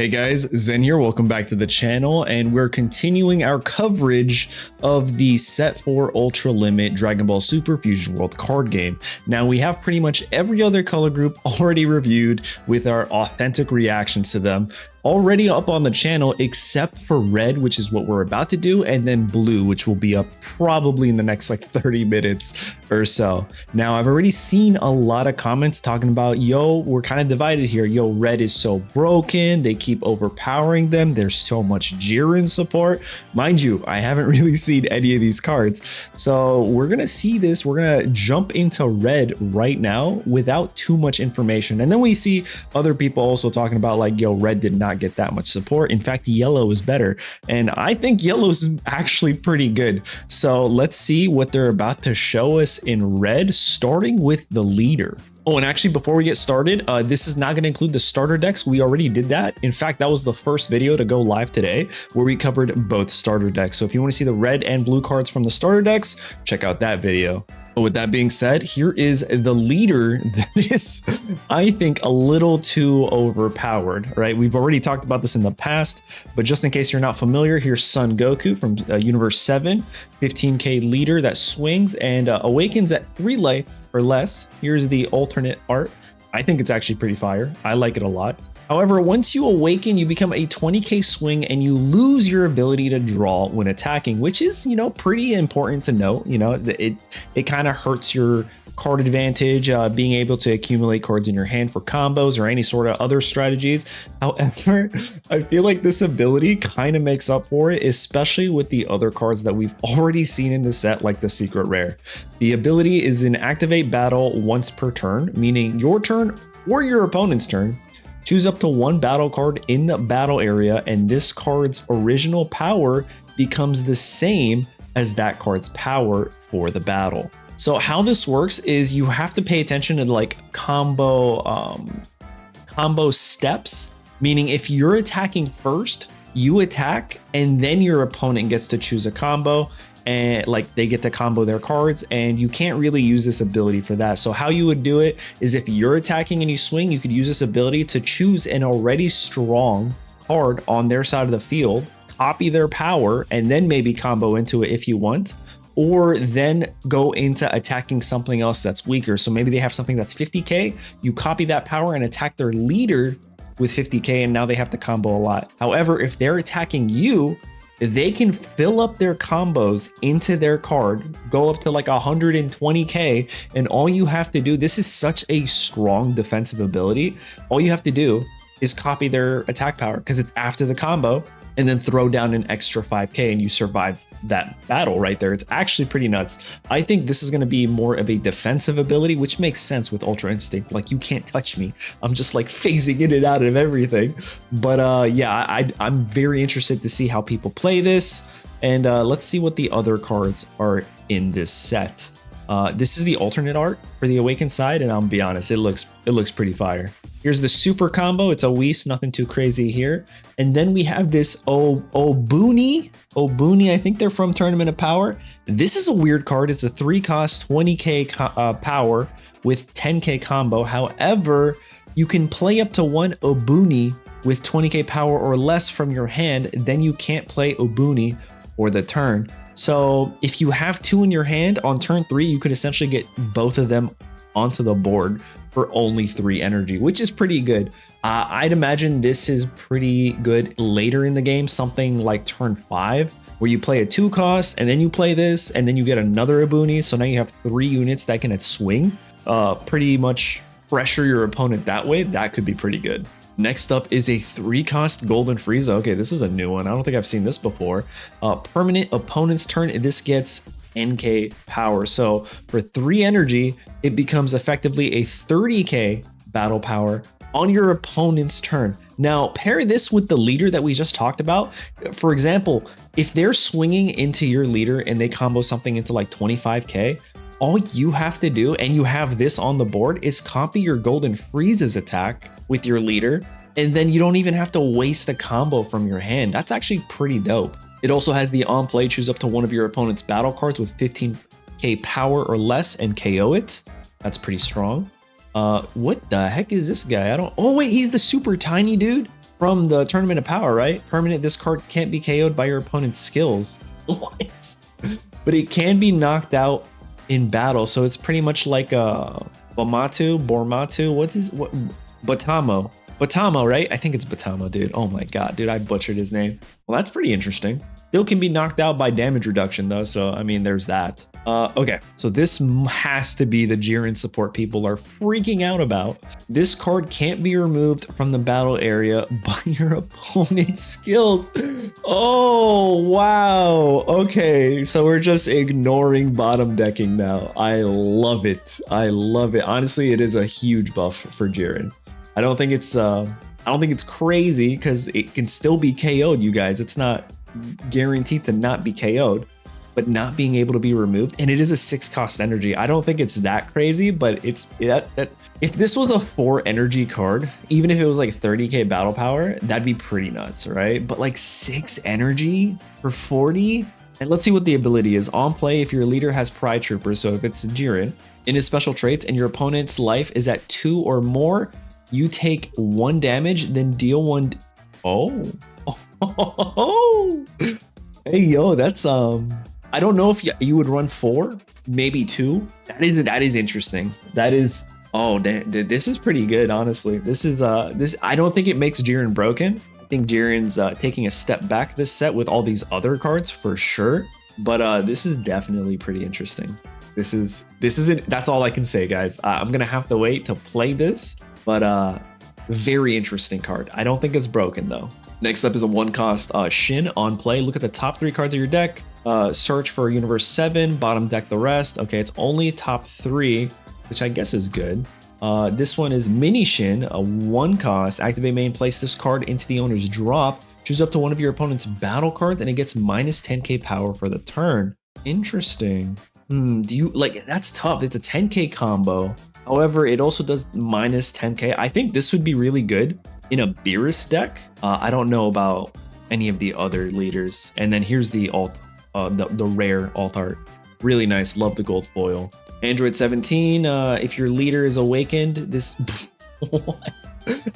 Hey guys, Zen here. Welcome back to the channel, and we're continuing our coverage of the Set 4 Ultra Limit Dragon Ball Super Fusion World card game. Now we have pretty much every other color group already reviewed with our authentic reactions to them already up on the channel, except for red, which is what we're about to do, and then blue, which will be up probably in the next like 30 minutes or so. Now I've already seen a lot of comments talking about, yo, we're kind of divided here. Yo, red is so broken. They keep overpowering them. There's so much Jiren support. Mind you, I haven't really seen any of these cards. So we're going to see this. We're going to jump into red right now without too much information. And then we see other people also talking about like, yo, red did not get that much support. In fact, yellow is better. And I think yellow is actually pretty good. So let's see what they're about to show us in red, starting with the leader. Oh, and actually, before we get started, this is not going to include the starter decks. We already did that. In fact, that was the first video to go live today where we covered both starter decks. So if you want to see the red and blue cards from the starter decks, check out that video. But with that being said, here is the leader that is, I think, a little too overpowered, right? We've already talked about this in the past, but just in case you're not familiar, here's Son Goku from Universe 7, 15k leader that swings and awakens at 3 life or less. Here's the alternate art. I think it's actually pretty fire. I like it a lot. However, once you awaken, you become a 20k swing and you lose your ability to draw when attacking, which is, you know, pretty important to note. You know, it kind of hurts your card advantage, being able to accumulate cards in your hand for combos or any sort of other strategies. However, I feel like this ability kind of makes up for it, especially with the other cards that we've already seen in the set, like the secret rare. The ability is an activate battle once per turn, meaning your turn or your opponent's turn. Choose up to 1 battle card in the battle area, and this card's original power becomes the same as that card's power for the battle. So how this works is you have to pay attention to like combo steps, meaning if you're attacking first, you attack and then your opponent gets to choose a combo and like they get to combo their cards, and you can't really use this ability for that. So how you would do it is if you're attacking and you swing, you could use this ability to choose an already strong card on their side of the field, copy their power, and then maybe combo into it if you want. Or then go into attacking something else that's weaker. So maybe they have something that's 50k, you copy that power and attack their leader with 50k, and now they have to combo a lot. However, if they're attacking you, they can fill up their combos into their card, go up to like 120k, and all you have to do, this is such a strong defensive ability, all you have to do is copy their attack power because it's after the combo, and then throw down an extra 5k and you survive that battle right there. It's actually pretty nuts. I think this is going to be more of a defensive ability, which makes sense with Ultra Instinct. Like, you can't touch me. I'm just like phasing in and out of everything. But yeah, I'm very interested to see how people play this. And let's see what the other cards are in this set. This is the alternate art for the Awakened side, and I'll be honest, it looks pretty fire. Here's the super combo. It's a Whis, nothing too crazy here. And then we have this Obuni, I think they're from Tournament of Power. This is a weird card. It's a 3-cost 20k power with 10k combo. However, you can play up to 1 Obuni with 20k power or less from your hand. Then you can't play Obuni for the turn. So if you have 2 in your hand on turn 3, you could essentially get both of them onto the board for only 3 energy, which is pretty good. I'd imagine this is pretty good later in the game, something like turn 5, where you play a 2-cost and then you play this and then you get another Obuni. So now you have 3 units that can swing, pretty much pressure your opponent that way. That could be pretty good. Next up is a 3-cost Golden Frieza. Okay, this is a new one. I don't think I've seen this before. Permanent opponent's turn. This gets NK power. So for 3 energy, it becomes effectively a 30k battle power on your opponent's turn. Now, pair this with the leader that we just talked about. For example, if they're swinging into your leader and they combo something into like 25k, all you have to do, and you have this on the board, is copy your Golden Frieza's attack with your leader, and then you don't even have to waste a combo from your hand. That's actually pretty dope. It also has the on play, choose up to 1 of your opponent's battle cards with 15k power or less and KO it. That's pretty strong. What the heck is this guy? Oh wait, he's the super tiny dude. from the Tournament of Power, right? Permanent, this card can't be KO'd by your opponent's skills. What? But it can be knocked out in battle, so it's pretty much like a Bormatu, what? Batamo, right? I think it's Batamo, dude. Oh my god, dude, I butchered his name. Well, that's pretty interesting. Still can be knocked out by damage reduction though, so I mean, there's that. Okay, so this has to be the Jiren support people are freaking out about. This card can't be removed from the battle area by your opponent's skills. Oh, wow. Okay, so we're just ignoring bottom decking now. I love it. I love it. Honestly, it is a huge buff for Jiren. I don't think it's crazy because it can still be KO'd, you guys. It's not guaranteed to not be KO'd, but not being able to be removed. And it is a 6-cost energy. I don't think it's that crazy, but it's that if this was a 4 energy card, even if it was like 30k battle power, that'd be pretty nuts, right? But like 6 energy for 40. And let's see what the ability is. On play, if your leader has Pride Trooper, so if it's Jiren, in his special traits and your opponent's life is at 2 or more, you take 1 damage, then deal 1. Oh. Hey, yo, that's I don't know if you would run 4, maybe 2. That is interesting. That is, oh, this is pretty good, honestly. This is I don't think it makes Jiren broken. I think Jiren's taking a step back this set with all these other cards for sure. But this is definitely pretty interesting. This isn't. That's all I can say, guys. I'm gonna have to wait to play this. But very interesting card. I don't think it's broken though. Next up is a 1-cost Shin on play. Look at the top 3 cards of your deck. Search for Universe 7, bottom deck the rest. Okay, it's only top 3, which I guess is good. This one is Mini Shin, a 1-cost. Activate main, place this card into the owner's drop. Choose up to one of your opponent's battle cards and it gets minus 10k power for the turn. Interesting. Do you like, that's tough. It's a 10k combo. However, it also does minus 10k. I think this would be really good in a Beerus deck. I don't know about any of the other leaders. And then here's the alt, the rare alt art. Really nice. Love the gold foil. Android 17. If your leader is awakened, this. What?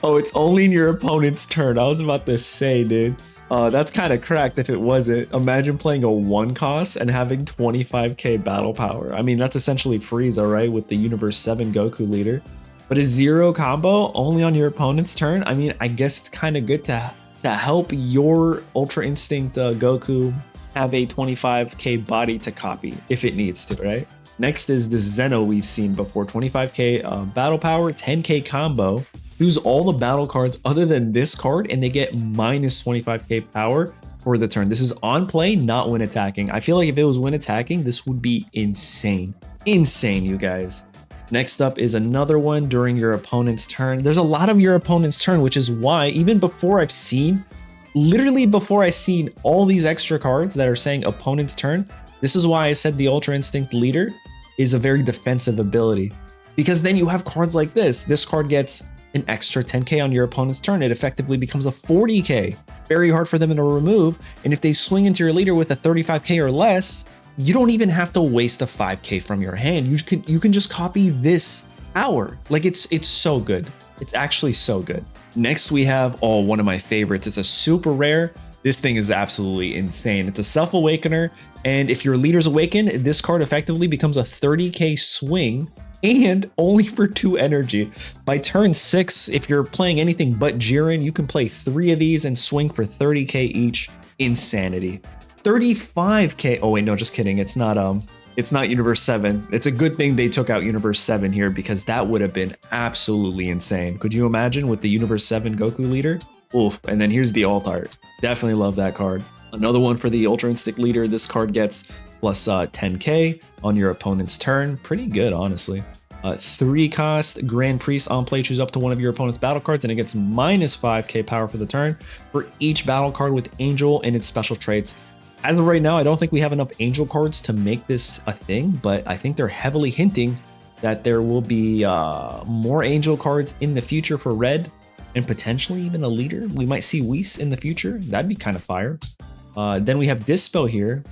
Oh, it's only in your opponent's turn. I was about to say, dude. That's kind of cracked if it wasn't. Imagine playing a 1-cost and having 25k battle power. I mean, that's essentially Frieza, right? With the Universe 7 Goku leader. But a 0 combo only on your opponent's turn? I mean, I guess it's kind of good to help your Ultra Instinct Goku have a 25k body to copy if it needs to, right? Next is the Zeno we've seen before. 25k battle power, 10k combo. Choose all the battle cards other than this card and they get minus 25k power for the turn. This is on play, not when attacking. I feel like if it was when attacking, this would be insane. Insane, you guys. Next up is another one during your opponent's turn. There's a lot of your opponent's turn, which is why even before I've seen, literally before I've seen all these extra cards that are saying opponent's turn, this is why I said the Ultra Instinct leader is a very defensive ability. Because then you have cards like this. This card gets an extra 10k on your opponent's turn. It effectively becomes a 40k. Very hard for them to remove. And if they swing into your leader with a 35k or less, you don't even have to waste a 5k from your hand. You can just copy this power. Like it's so good. It's actually so good. Next we have, oh, one of my favorites. It's a super rare. This thing is absolutely insane. It's a Self-Awakener. And if your leader's awakened, this card effectively becomes a 30k swing and only for 2 energy. By turn 6, if you're playing anything but Jiren, you can play 3 of these and swing for 30k each. Insanity. 35k. Oh wait, no, just kidding. It's not Universe 7. It's a good thing they took out Universe 7 here because that would have been absolutely insane. Could you imagine with the Universe 7 Goku leader? Oof. And then here's the alt art. Definitely love that card. Another one for the Ultra Instinct leader. This card gets plus 10k on your opponent's turn. Pretty good, honestly. 3-cost Grand Priest on play. Choose up to one of your opponent's battle cards and it gets minus 5k power for the turn for each battle card with Angel and its special traits. As of right now, I don't think we have enough Angel cards to make this a thing, but I think they're heavily hinting that there will be more Angel cards in the future for Red and potentially even a leader. We might see Whis in the future. That'd be kind of fire. Then we have Dispel here.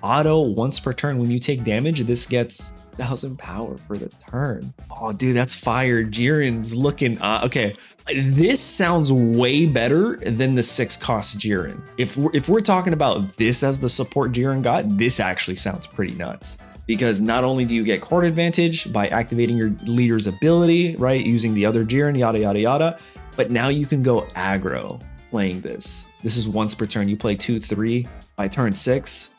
Auto once per turn when you take damage. This gets 1000 power for the turn. Oh, dude, that's fire. Jiren's looking okay. This sounds way better than the 6-cost Jiren. If we're talking about this as the support Jiren got, this actually sounds pretty nuts. Because not only do you get card advantage by activating your leader's ability, right, using the other Jiren, yada yada yada, but now you can go aggro playing this. This is once per turn. You play 2-3. By turn 6,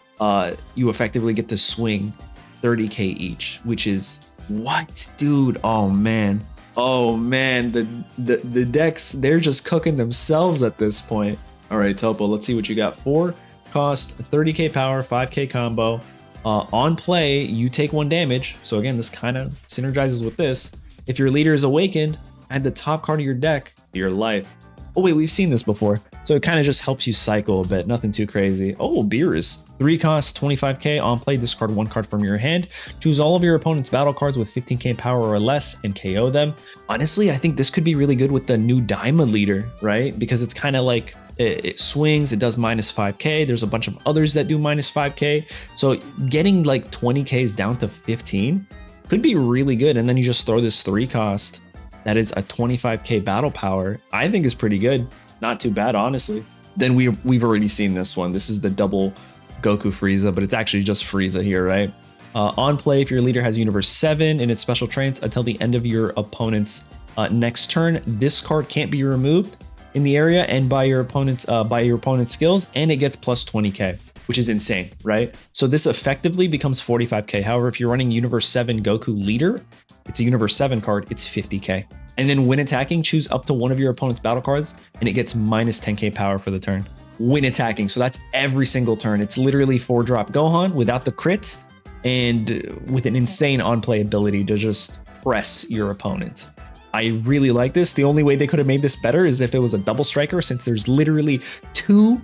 you effectively get to swing 30k each, which is what, dude? Oh man, the decks, they're just cooking themselves at this point. All right, Topo, let's see what you got. 4 cost, 30k power, 5k combo. On play, you take 1 damage. So again, this kind of synergizes with this. If your leader is awakened, add the top card of your deck to your life. Oh wait, we've seen this before. So it kind of just helps you cycle a bit, nothing too crazy. Oh, Beerus. 3 costs, 25k. On play, discard 1 card from your hand. Choose all of your opponent's battle cards with 15k power or less and KO them. Honestly, I think this could be really good with the new Daima leader, right? Because it's kind of like, it swings, it does minus 5k. There's a bunch of others that do minus 5k. So getting like 20ks down to 15 could be really good. And then you just throw this 3 cost that is a 25k battle power. I think is pretty good. Not too bad, honestly. Then we've already seen this one. This is the double Goku Frieza, but it's actually just Frieza here, right? On play, if your leader has Universe 7 in its special traits until the end of your opponent's next turn, this card can't be removed in the area and by your opponent's skills, and it gets plus 20k, which is insane, right? So this effectively becomes 45k. However, if you're running Universe 7 Goku leader, it's a Universe 7 card, it's 50k. And then when attacking, choose up to one of your opponent's battle cards, and it gets minus 10k power for the turn. When attacking, so that's every single turn. It's literally 4-drop Gohan without the crit, and with an insane on-play ability to just press your opponent. I really like this. The only way they could have made this better is if it was a double striker, since there's literally 2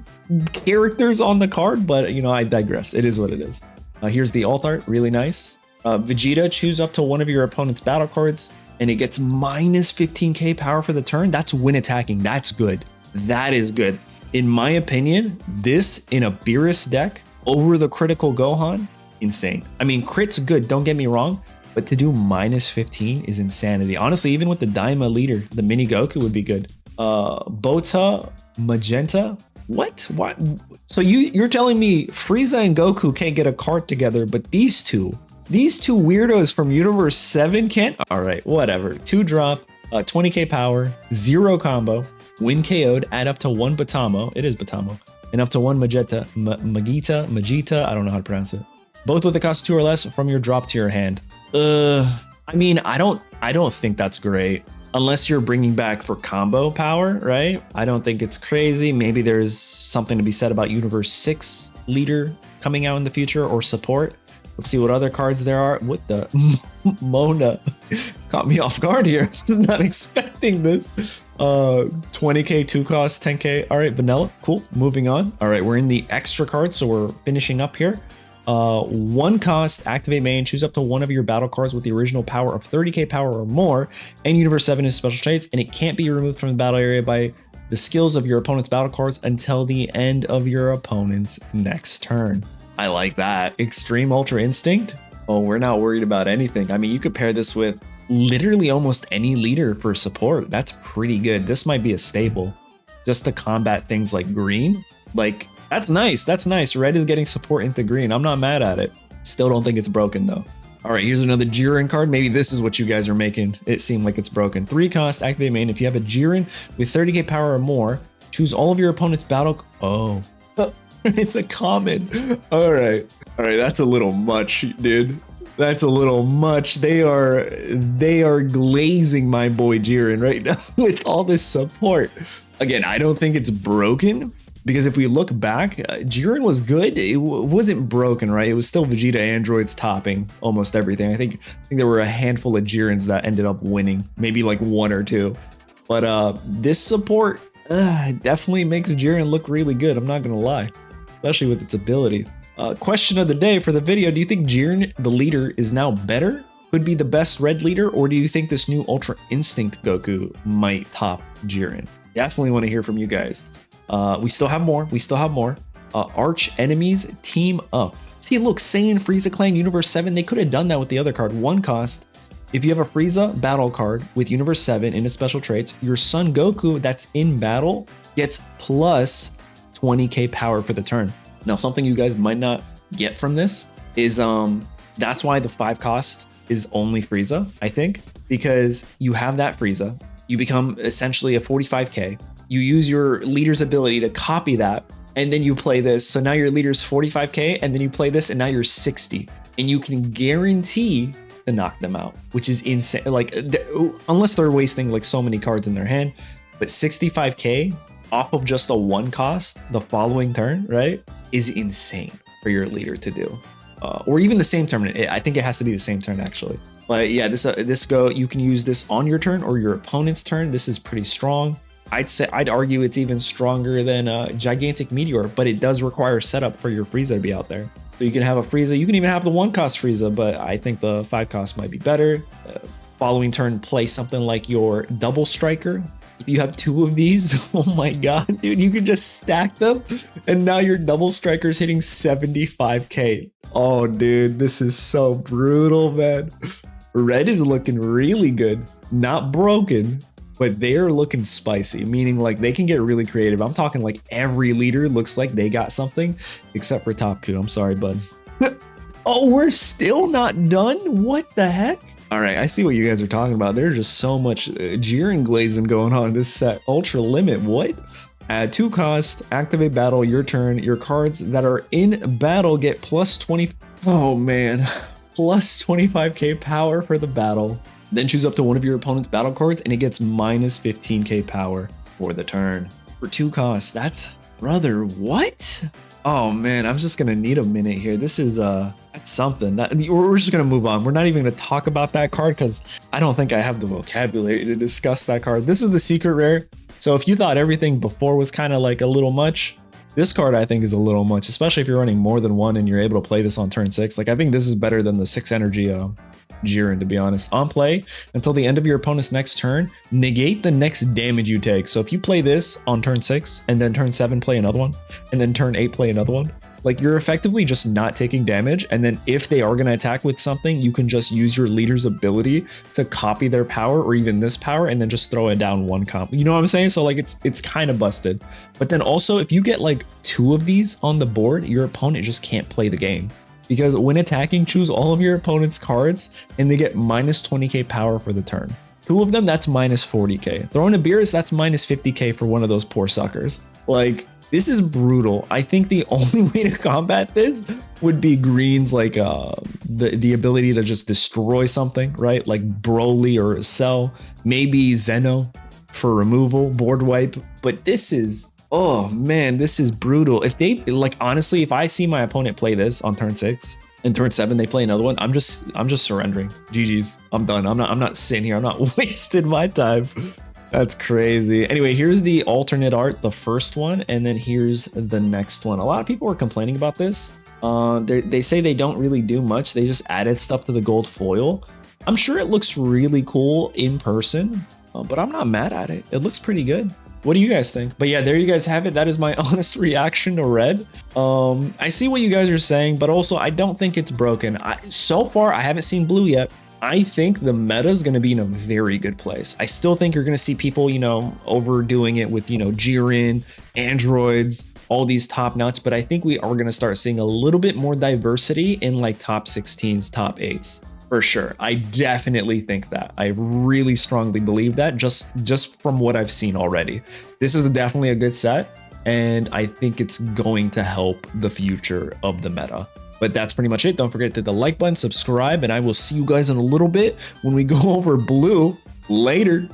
characters on the card, but you know, I digress. It is what it is. Here's the alt art, really nice. Vegeta, choose up to one of your opponent's battle cards, and it gets minus 15k power for the turn. That's when attacking. That's good. That is good. In my opinion, this in a Beerus deck over the critical Gohan, insane. I mean, crit's good, don't get me wrong, but to do minus 15 is insanity. Honestly, even with the Daima leader, the mini Goku would be good. Bota, Magenta, what? So you're telling me Frieza and Goku can't get a card together, but these two weirdos from Universe 7 can't? All right, whatever. 2-drop, 20k power, 0 combo, win KO'd, add up to 1 Batamo, it is Batamo, and up to 1 Magita, I don't know how to pronounce it. Both with a cost 2 or less from your drop to your hand. I mean, I don't think that's great. Unless you're bringing back for combo power, right? I don't think it's crazy. Maybe there's something to be said about Universe 6 leader coming out in the future or support. Let's see what other cards there are. What the? Mona caught me off guard here. I was not expecting this. 20k, 2 cost, 10k. All right, vanilla. Cool. Moving on. All right, we're in the extra cards, so we're finishing up here. 1 cost, activate main, choose up to one of your battle cards with the original power of 30k power or more, and Universe 7 is special traits, and it can't be removed from the battle area by the skills of your opponent's battle cards until the end of your opponent's next turn. I like that. Extreme Ultra Instinct? Oh, we're not worried about anything. I mean, you could pair this with literally almost any leader for support. That's pretty good. This might be a staple just to combat things like green. Like, that's nice. That's nice. Red is getting support into green. I'm not mad at it. Still don't think it's broken though. All right, here's another Jiren card. Maybe this is what you guys are making it seem like it's broken. 3 cost, activate main. If you have a Jiren with 30k power or more, choose all of your opponent's battle. Oh, it's a common. All right. That's a little much, dude. That's a little much. They are glazing my boy Jiren right now with all this support. Again, I don't think it's broken. Because if we look back, Jiren was good. It wasn't broken, right? It was still Vegeta androids topping almost everything. I think there were a handful of Jirens that ended up winning, maybe like 1 or 2. But this support definitely makes Jiren look really good. I'm not gonna lie, especially with its ability. Question of the day for the video: do you think Jiren, the leader, is now better? Could be the best red leader, or do you think this new Ultra Instinct Goku might top Jiren? Definitely want to hear from you guys. We still have more. Arch enemies team up See, look, Saiyan, Frieza Clan, Universe 7, they could have done that with the other card. 1 cost. If you have a Frieza battle card with Universe 7 in its special traits, your Son Goku that's in battle gets plus 20k power for the turn. Now, something you guys might not get from this is that's why the 5 cost is only Frieza, I think, because you have that Frieza, you become essentially a 45k, you use your leader's ability to copy that, and then you play this. So now your leader's 45k, and then you play this, and now you're 60, and you can guarantee to knock them out, which is insane. Like, unless they're wasting like so many cards in their hand, but 65k off of just a 1 cost the following turn, right, is insane for your leader to do. Or even the same turn. I think it has to be the same turn actually. But yeah, this go, you can use this on your turn or your opponent's turn. This is pretty strong. I'd argue it's even stronger than Gigantic Meteor, but it does require setup for your Frieza to be out there. So you can have a Frieza, you can even have the 1 cost Frieza, but I think the 5 cost might be better. Following turn, play something like your Double Striker. If you have 2 of these, oh my god, dude, you can just stack them, and now your Double Striker's hitting 75k. Oh, dude, this is so brutal, man. Red is looking really good, not broken, but they are looking spicy, meaning like they can get really creative. I'm talking like every leader looks like they got something, except for Topku. I'm sorry, bud. Oh, we're still not done? What the heck? All right, I see what you guys are talking about. There's just so much Jiren glazing going on in this set. Ultra limit, what? Add 2 cost, activate battle, your turn. Your cards that are in battle get plus 20. Oh man, plus 25k power for the battle. Then choose up to one of your opponent's battle cards and it gets minus 15k power for the turn. For 2 costs, that's, brother, what? Oh man, I'm just gonna need a minute here. This is that's something. We're just gonna move on. We're not even gonna talk about that card because I don't think I have the vocabulary to discuss that card. This is the secret rare. So if you thought everything before was kind of like a little much, this card I think is a little much, especially if you're running more than 1 and you're able to play this on turn 6. Like I think this is better than the 6 energy Jiren, to be honest. On play, until the end of your opponent's next turn, negate the next damage you take. So if you play this on turn 6 and then turn 7 play another one, and then turn 8 play another one, like you're effectively just not taking damage. And then if they are going to attack with something, you can just use your leader's ability to copy their power or even this power and then just throw it down 1 comp. You know what I'm saying? So like it's kind of busted. But then also if you get like 2 of these on the board, your opponent just can't play the game. Because when attacking, choose all of your opponent's cards and they get minus 20k power for the turn. 2 of them, that's minus 40k. Throwing a Beerus, that's minus 50k for one of those poor suckers. Like, this is brutal. I think the only way to combat this would be greens, like the ability to just destroy something, right? Like Broly or Cell, maybe Zeno for removal, board wipe. But this is, oh man, this is brutal. If they, like, honestly, if I see my opponent play this on turn 6 and turn 7 they play another one, I'm just surrendering. GG's. I'm done. I'm not sitting here. I'm not wasting my time. That's crazy. Anyway, here's the alternate art, the first one, and then here's the next one. A lot of people are complaining about this. They say they don't really do much. They just added stuff to the gold foil. I'm sure it looks really cool in person, but I'm not mad at it. It looks pretty good. What do you guys think? But yeah, there you guys have it. That is my honest reaction to red. I see what you guys are saying, but also I don't think it's broken. So far, I haven't seen blue yet. I think the meta is going to be in a very good place. I still think you're going to see people, you know, overdoing it with, you know, Jiren, androids, all these top nuts, but I think we are going to start seeing a little bit more diversity in like top 16s, top 8s. For sure. I definitely think that. I really strongly believe that just from what I've seen already. This is definitely a good set, and I think it's going to help the future of the meta. But that's pretty much it. Don't forget to hit the like button, subscribe, and I will see you guys in a little bit when we go over blue. Later.